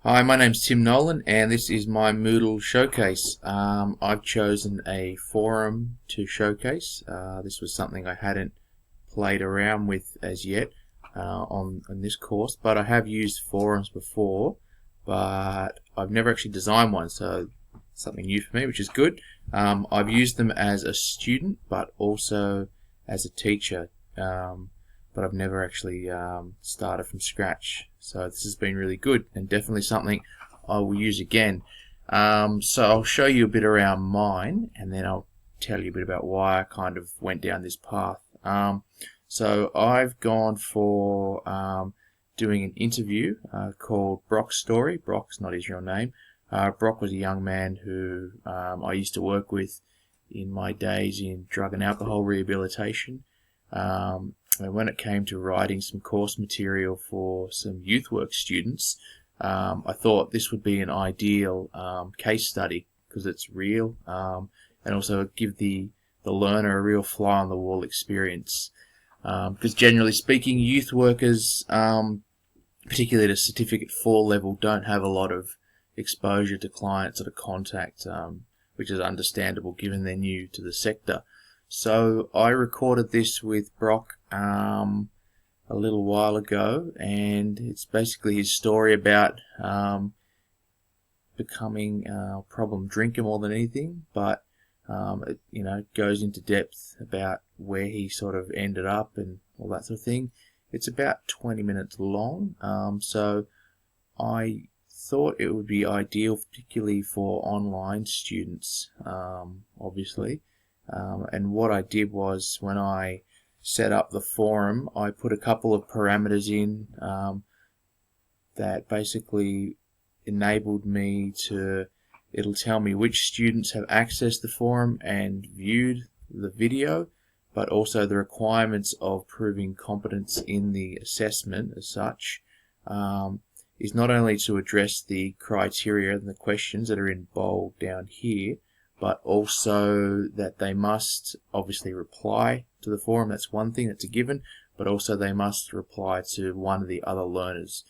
Hi, my name's Tim Nolan, and this is my Moodle showcase. I've chosen a forum to showcase. This was something I hadn't played around with as yet on this course, but I have used forums before, but I've never actually designed one, so something new for me, which is good. I've used them as a student, but also as a teacher. But I've never actually started from scratch. So this has been really good and definitely something I will use again. So I'll show you a bit around mine, and then I'll tell you a bit about why I kind of went down this path. So I've gone for doing an interview called Brock's Story. Brock's not his real name. Brock was a young man who I used to work with in my days in drug and alcohol rehabilitation. And when it came to writing some course material for some youth work students, I thought this would be an ideal case study because it's real and also give the learner a real fly on the wall experience. Because generally speaking, youth workers, particularly at a Certificate 4 level, don't have a lot of exposure to client sort of contact, which is understandable given they're new to the sector. So I recorded this with Brock a little while ago, and it's basically his story about becoming a problem drinker more than anything, but it goes into depth about where he sort of ended up and all that sort of thing. It's about 20 minutes long, so I thought it would be ideal, particularly for online students, obviously. And what I did was, when I set up the forum, I put a couple of parameters in that basically enabled me to, it'll tell me which students have accessed the forum and viewed the video, but also the requirements of proving competence in the assessment as such is not only to address the criteria and the questions that are in bold down here, but also that they must obviously reply to the forum. That's one thing, that's a given, but also they must reply to one of the other learners.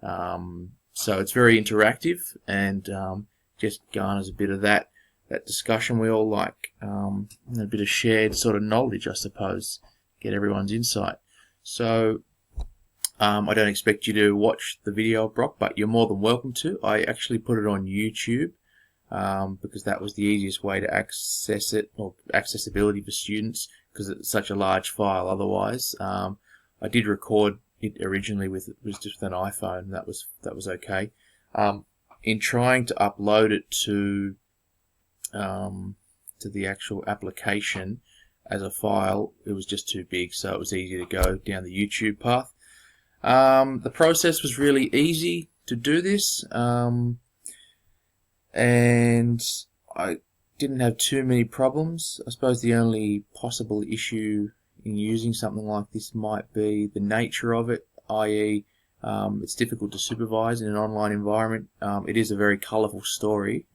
So it's very interactive and just garners a bit of that discussion we all like, and a bit of shared sort of knowledge, I suppose, get everyone's insight. So I don't expect you to watch the video of Brock, but you're more than welcome to. I actually put it on YouTube because that was the easiest way to access it, or accessibility for students, because it's such a large file otherwise. I did record it originally with just an iPhone. That was okay. In trying to upload it to the actual application as a file, it was just too big, so it was easy to go down the YouTube path. The process was really easy to do this, and I didn't have too many problems. I suppose the only possible issue in using something like this might be the nature of it, i.e. It's difficult to supervise in an online environment. It is a very colourful story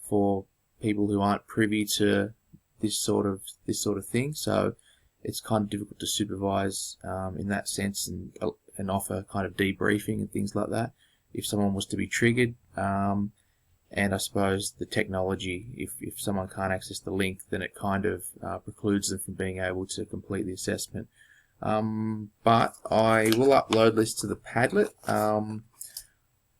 for people who aren't privy to this sort of thing, so it's kind of difficult to supervise in that sense, and offer kind of debriefing and things like that if someone was to be triggered. And I suppose the technology, if someone can't access the link, then it kind of precludes them from being able to complete the assessment. But I will upload this to the Padlet.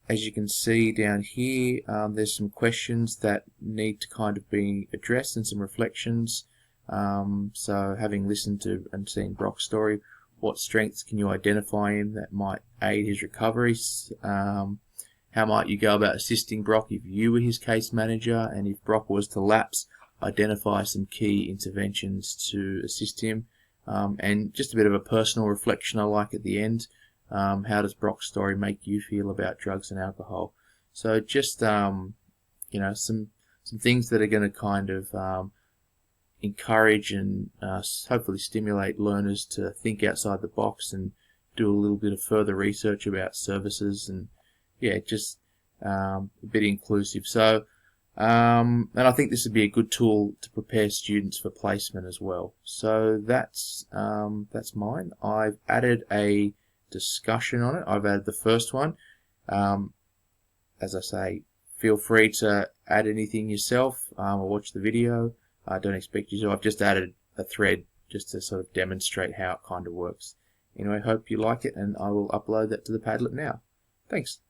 As you can see down here, there's some questions that need to kind of be addressed and some reflections. So having listened to and seen Brock's story, what strengths can you identify in that might aid his recovery? How might you go about assisting Brock if you were his case manager? And if Brock was to lapse, identify some key interventions to assist him. And just a bit of a personal reflection I like at the end. How does Brock's story make you feel about drugs and alcohol? So just some things that are going to kind of encourage and hopefully stimulate learners to think outside the box and do a little bit of further research about services, and just a bit inclusive. So and I think this would be a good tool to prepare students for placement as well. So that's mine. I've added a discussion on it. I've added the first one. as I say, feel free to add anything yourself or watch the video. I don't expect you to. I've just added a thread just to sort of demonstrate how it kind of works. Anyway, hope you like it, and I will upload that to the Padlet now. Thanks.